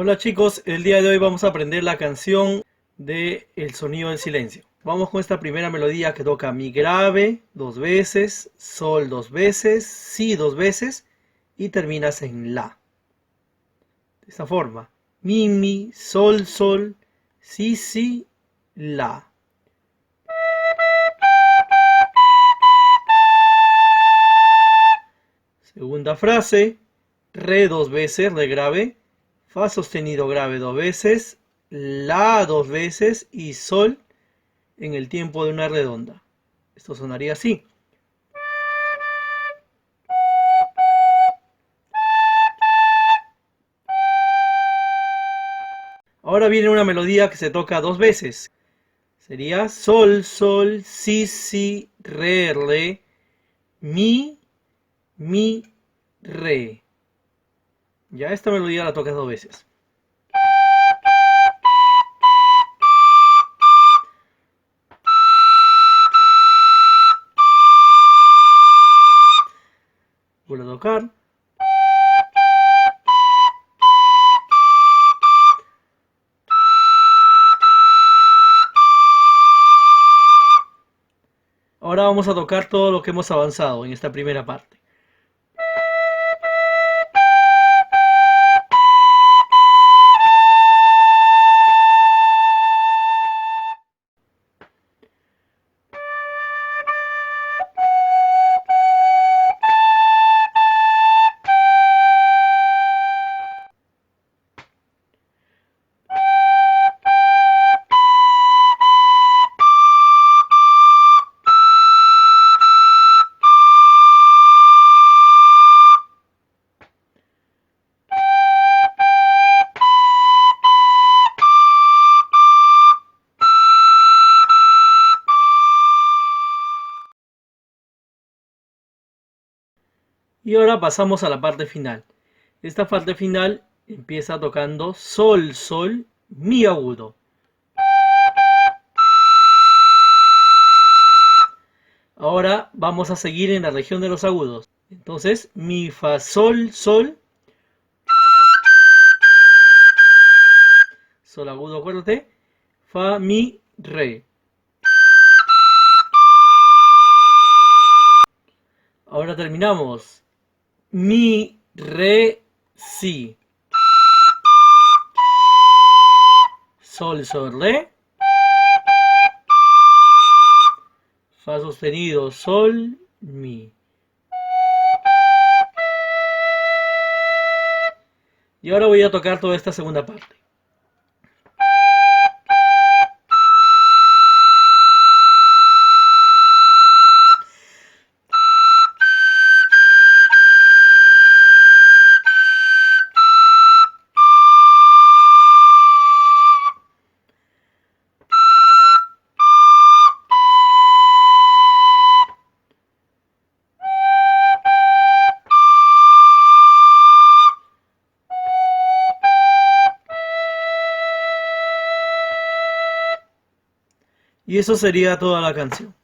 Hola chicos, el día de hoy vamos a aprender la canción de El sonido del silencio. Vamos con esta primera melodía que toca mi grave dos veces, sol dos veces, si dos veces y terminas en la. De esta forma, mi, sol, sol, si, la. Segunda frase, re dos veces, re grave, fa sostenido grave dos veces, la dos veces y sol en el tiempo de una redonda. Esto sonaría así. Ahora viene una melodía que se toca dos veces. Sería sol, sol, si, re, mi, re. Ya esta melodía la tocas dos veces. Vuelvo a tocar. Ahora vamos a tocar todo lo que hemos avanzado en esta primera parte. Y ahora pasamos a la parte final. Esta parte final empieza tocando sol, sol, mi agudo. Ahora vamos a seguir en la región de los agudos. Entonces, mi, fa, sol, sol, sol agudo, acuérdate, fa, mi, re. Ahora terminamos. Mi, re, si. Sol, sol, re. Fa sostenido, sol, mi. Y ahora voy a tocar toda esta segunda parte. Y eso sería toda la canción.